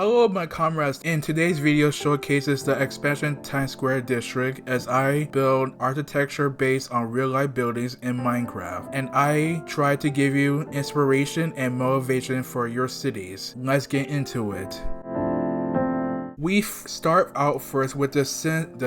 Hello my comrades, in today's video showcases the expansion Times Square district as I build architecture based on real life buildings in Minecraft, and I try to give you inspiration and motivation for your cities. Let's get into it. We start out first with the Sson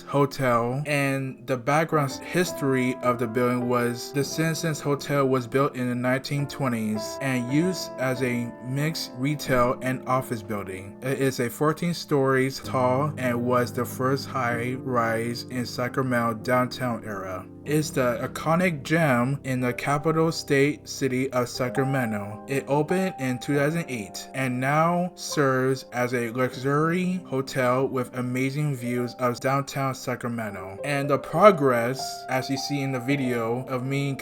Hotel, and the background history of the building was the Sson Hotel was built in the 1920s and used as a mixed retail and office building. It is a 14 stories tall and was the first high-rise in Sacramento downtown era. It's the iconic gem in the capital state city of Sacramento. It opened in 2008 and now serves as a luxury hotel with amazing views of downtown Sacramento. And the progress, as you see in the video, of me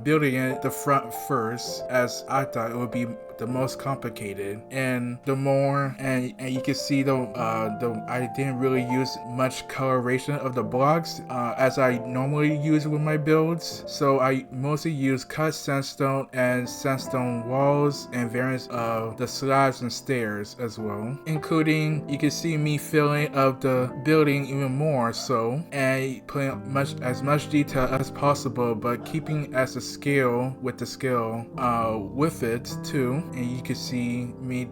building it the front first, as I thought it would be the most complicated, and the more and you can see I didn't really use much coloration of the blocks as I normally use with my builds, so I mostly use cut sandstone and sandstone walls and variants of the slabs and stairs as well, including you can see me filling up the building even more so and putting as much detail as possible, but keeping as a scale with the scale with it too. And you can see me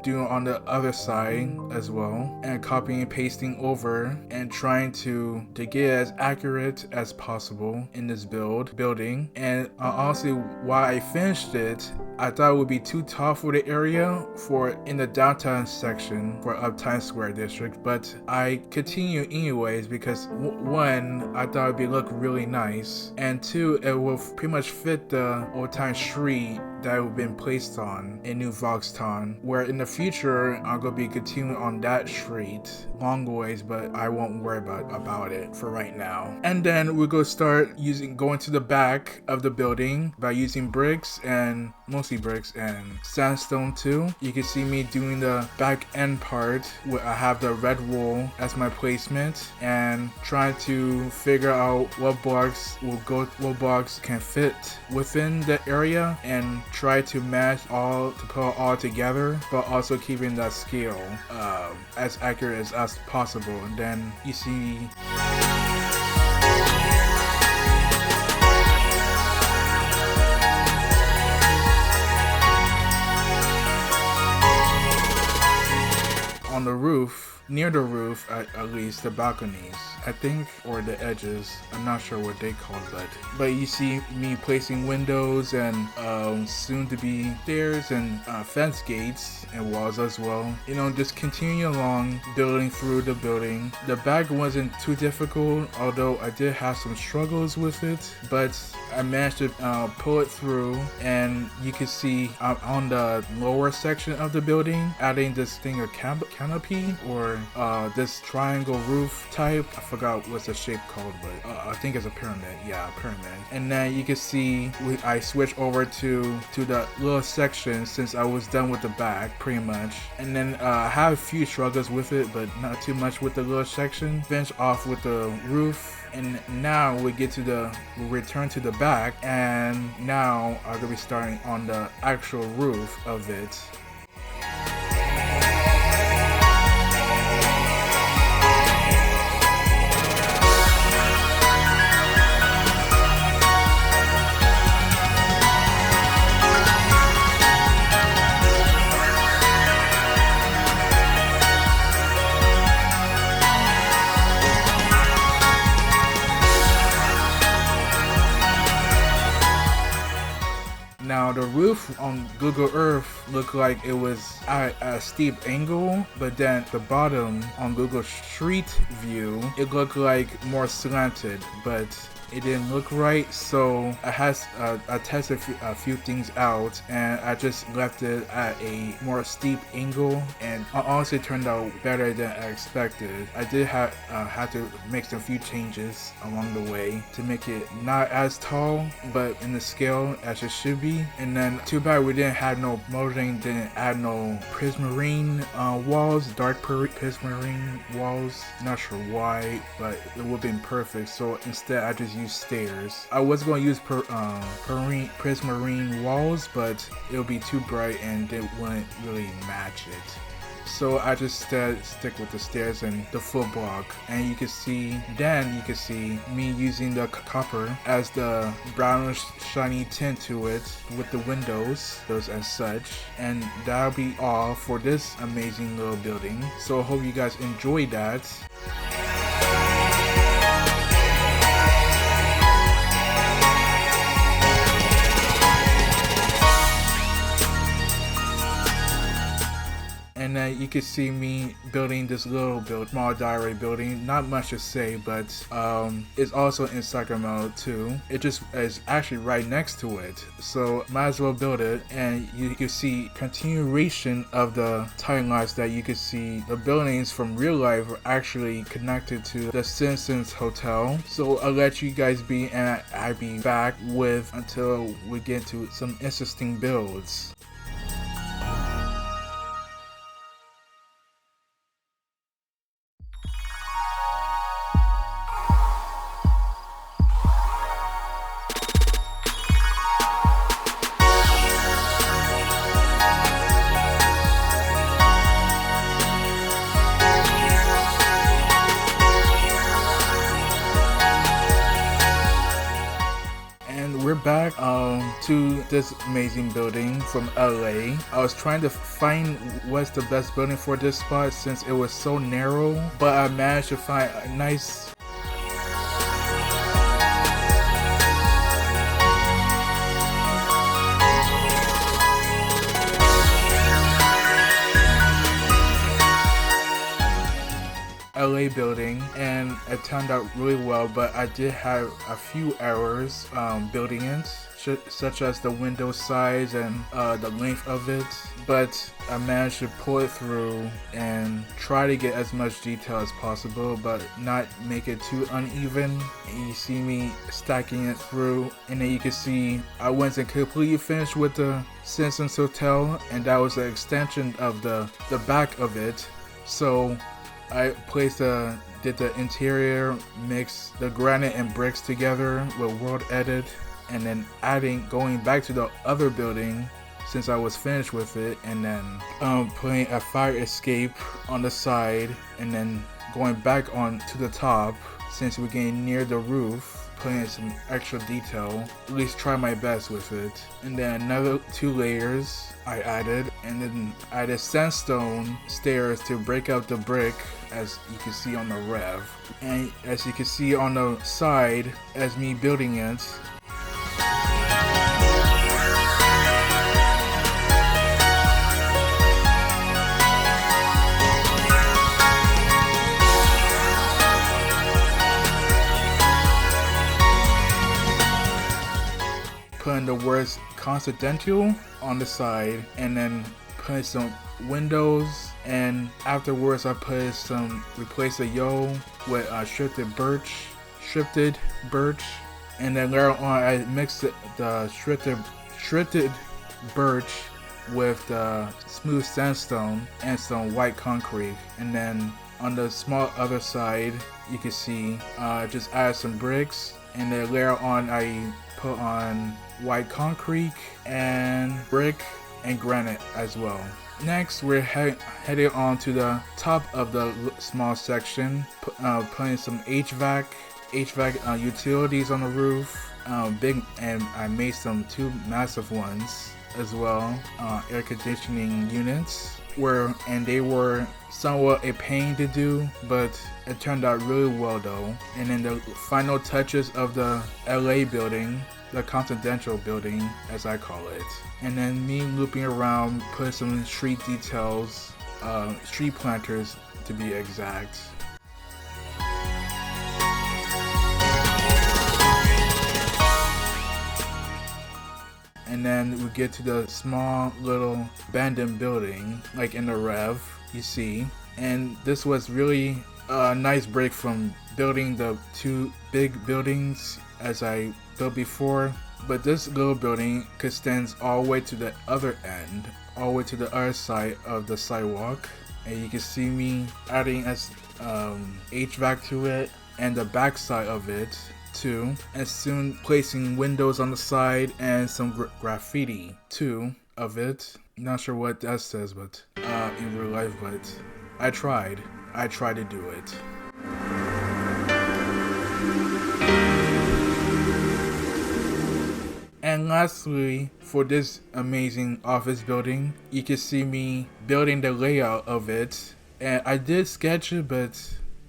doing on the other side as well, and copying and pasting over and trying to get as accurate as possible in this building. And honestly, while I finished it, I thought it would be too tall for the area for in the downtown section for Times Square district, but I continue anyways because one, I thought it would look really nice, and two, it will pretty much fit the old time street that would been placed on in New Voxel Town, where in the future I'm gonna be continuing on that street long ways, but I won't worry about it for right now. And then we're gonna start going to the back of the building by using bricks, and mostly bricks and sandstone too. You can see me doing the back end part where I have the red wool as my placement and trying to figure out what blocks can fit within the area and try to put all together, but also keeping that scale as accurate as possible. And then you see on the roof, near the roof at least, the balconies, I think, or the edges, I'm not sure what they call it, but you see me placing windows and soon to be stairs and fence gates and walls as well. You know, just continue along building through the building. The back wasn't too difficult, although I did have some struggles with it, but I managed to pull it through. And you can see on the lower section of the building, adding this thing, a canopy, or this triangle roof type. I forgot what's the shape called, but I think it's a pyramid. Yeah, a pyramid. And then you can see I switched over to the little section since I was done with the back pretty much. And then I have a few struggles with it, but not too much with the little section. Finish off with the roof. And now we return to the back, and now I'm gonna be starting on the actual roof of it. Now the roof on Google Earth looked like it was at a steep angle, but then the bottom on Google Street View, it looked like more slanted, but it didn't look right. So I tested a few things out, and I just left it at a more steep angle, and it honestly turned out better than I expected. I did have to make some few changes along the way to make it not as tall, but in the scale as it should be. And then too bad we didn't add no prismarine walls, dark prismarine walls. Not sure why, but it would have been perfect. So instead I just use stairs. I was going to use prismarine walls, but it would be too bright and it wouldn't really match it. So I just stick with the stairs and the full block. And you can see me using the copper as the brownish shiny tint to it with the windows, those as such. And that'll be all for this amazing little building. So I hope you guys enjoyed that. And then you can see me building this little small diary building. Not much to say, but it's also in Sucker mode too. It just is actually right next to it, so might as well build it. And you can see continuation of the timelapse that you can see the buildings from real life are actually connected to the Sson Hotel. So I'll let you guys be, and I'll be back with until we get to some interesting builds. We're back to this amazing building from LA. I was trying to find what's the best building for this spot since it was so narrow, but I managed to find a nice LA building, and it turned out really well, but I did have a few errors building it, such as the window size and the length of it, but I managed to pull it through and try to get as much detail as possible, but not make it too uneven. And you see me stacking it through, and then you can see I went and completely finished with the Sson Hotel, and that was an extension of the back of it. So I did the interior, mix the granite and bricks together with world edit, and then going back to the other building since I was finished with it, and then putting a fire escape on the side, and then going back on to the top since we're getting near the roof, putting some extra detail, at least try my best with it. And then another 2 layers I added, and then I added sandstone stairs to break out the brick, as you can see on the rev. And as you can see on the side, as me building it, putting the words Continental on the side, and then putting some windows, and afterwards I replace the yo with shifted birch, and then later on I mixed the shifted birch with the smooth sandstone and some white concrete. And then on the small other side you can see just add some bricks, and then later on I put on white concrete and brick and granite as well. Next, we're headed on to the top of the small section, putting some HVAC utilities on the roof, and I made some 2 massive ones as well, air conditioning units, and they were somewhat a pain to do, but it turned out really well though. And then the final touches of the LA building, the Continental building as I call it, and then me looping around, put some street details, street planters to be exact. And then we get to the small little abandoned building, like in the rev, you see. And this was really a nice break from building the 2 big buildings as I built before. But this little building extends all the way to the other end, all the way to the other side of the sidewalk. And you can see me adding HVAC to it, and the back side of it 2, and soon placing windows on the side and some graffiti 2 of it. Not sure what that says, but in real life, but I tried to do it. And lastly, for this amazing office building, you can see me building the layout of it. And I did sketch it, but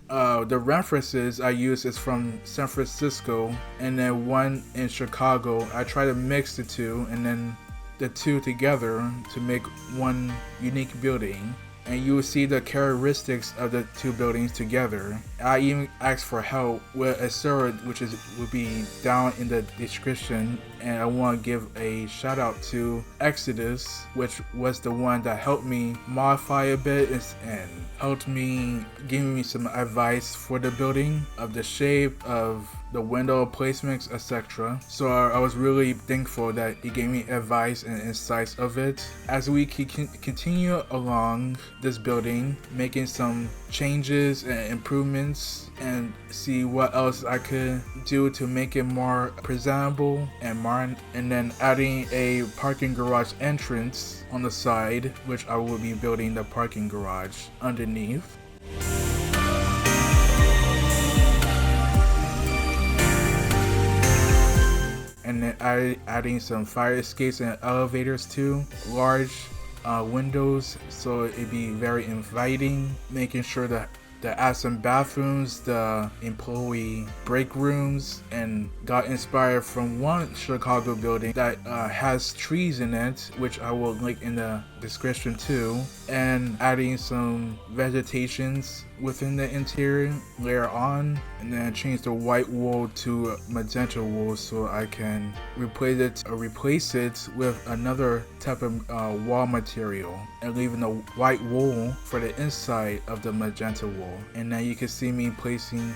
the references I use is from San Francisco and then one in Chicago. I try to mix the two and then the two together to make one unique building. And you will see the characteristics of the two buildings together. I even asked for help with a server, which will be down in the description. And I want to give a shout out to Exodus, which was the one that helped me modify a bit and helped me, giving me some advice for the building, of the shape, of the window placements, etc. So I was really thankful that he gave me advice and insights of it. As we continue along this building, making some changes and improvements and see what else I could do to make it more presentable and modern, and then adding a parking garage entrance on the side, which I will be building the parking garage underneath. And then adding some fire escapes and elevators too, large windows, so it'd be very inviting, making sure that add some bathrooms, the employee break rooms, and got inspired from one Chicago building that has trees in it, which I will link in the description too, and adding some vegetations within the interior later on, and then change the white wool to magenta wool so I can replace it with another type of wall material, and leaving the white wool for the inside of the magenta wool. And now you can see me placing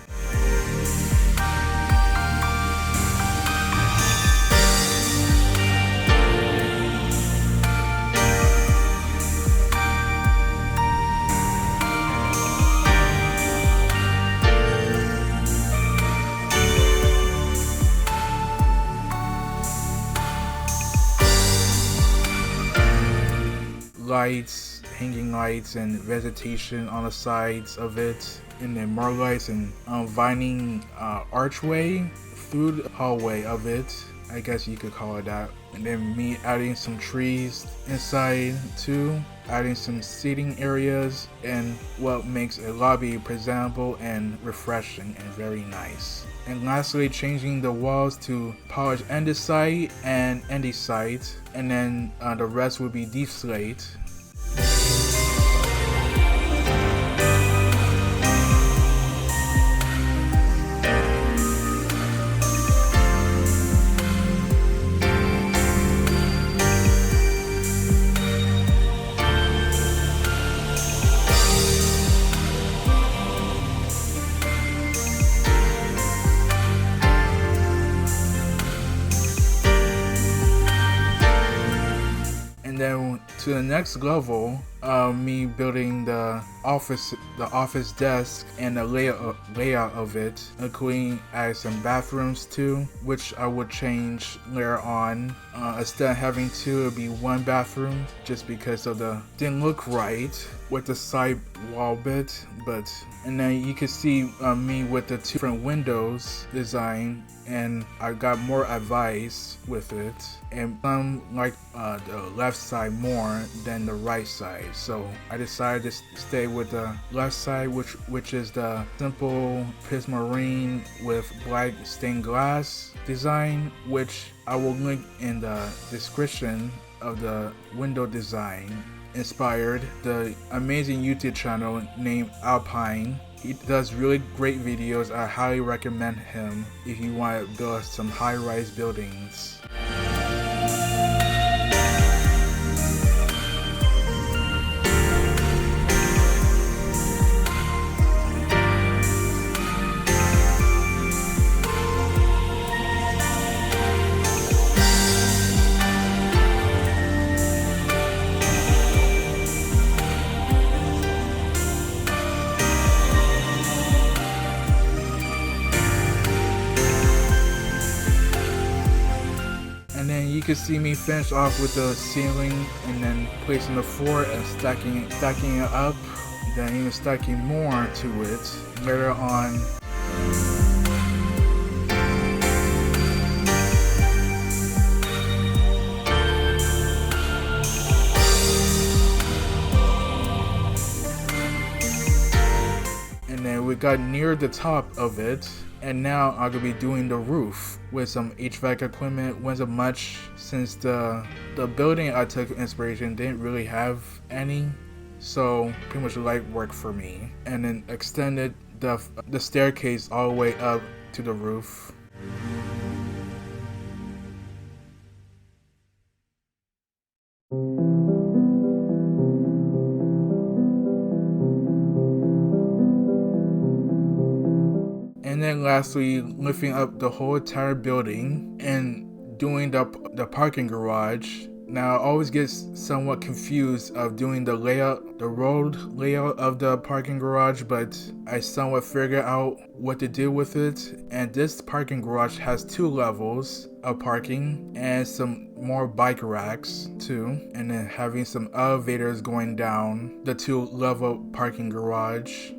lights, hanging lights and vegetation on the sides of it, and then more lights and vining archway through the hallway of it, I guess you could call it that. And then me adding some trees inside too, adding some seating areas, and what makes a lobby presentable and refreshing and very nice. And lastly, changing the walls to polished andesite and andesite, and then the rest will be deep slate. Then to the next level, me building the office desk and the layout of it, including add some bathrooms too, which I would change later on. Instead of having two, it'd be one bathroom, just because of the didn't look right with the side wall bit. And then you can see me with the two different windows design, and I got more advice with it, and some like the left side more than the right side. So I decided to stay with the left side, which is the simple prismarine with black stained glass design, which I will link in the description of the window design. Inspired the amazing YouTube channel named Alpine. He does really great videos. I highly recommend him if you want to build some high-rise buildings. can see me finish off with the ceiling and then placing the floor and stacking it up, then even stacking more to it later on. And then we got near the top of it, and now I'm gonna be doing the roof with some HVAC equipment. Wasn't much since the building I took inspiration didn't really have any, so pretty much light work for me. And then extended the staircase all the way up to the roof. And then lastly, lifting up the whole entire building and doing the parking garage. Now I always get somewhat confused of doing the road layout of the parking garage, but I somewhat figured out what to do with it. And this parking garage has 2 levels of parking and some more bike racks too, and then having some elevators going down the 2-level parking garage.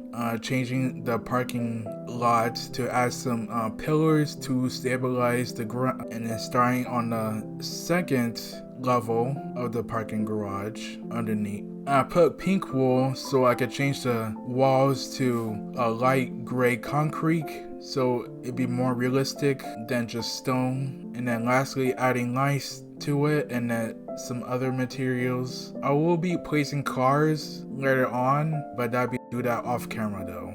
Changing the parking lot to add some pillars to stabilize the ground, and then starting on the 2nd level of the parking garage underneath. I put pink wool so I could change the walls to a light gray concrete, so it'd be more realistic than just stone. And then lastly, adding lights to it and then some other materials. I will be placing cars later on, but do that off camera though.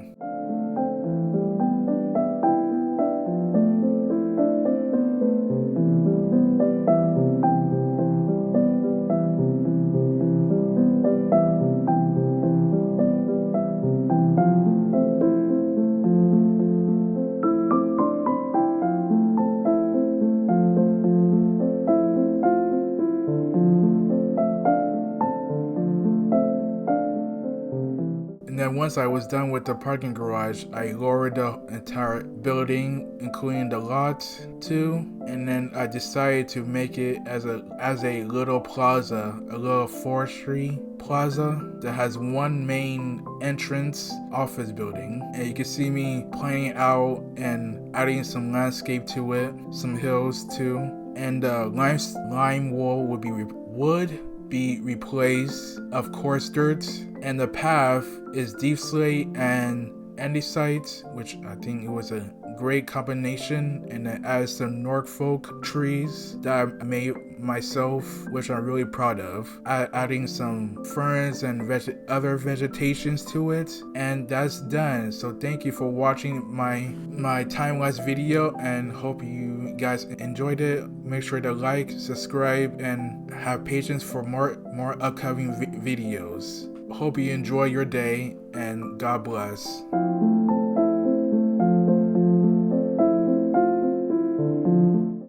And then once I was done with the parking garage, I lowered the entire building, including the lot too. And then I decided to make it as a little plaza, a little forestry plaza that has one main entrance office building. And you can see me planning out and adding some landscape to it, some hills too. And lime wall would be replaced, of course, dirt, and the path is deep slate and andesite, which I think it was a great combination, and it adds some Norfolk trees that I made myself, which I'm really proud of. Adding some ferns and other vegetations to it, and that's done. So thank you for watching my time-lapse video, and hope you guys enjoyed it. Make sure to like, subscribe, and have patience for more upcoming videos. Hope you enjoy your day, and God bless.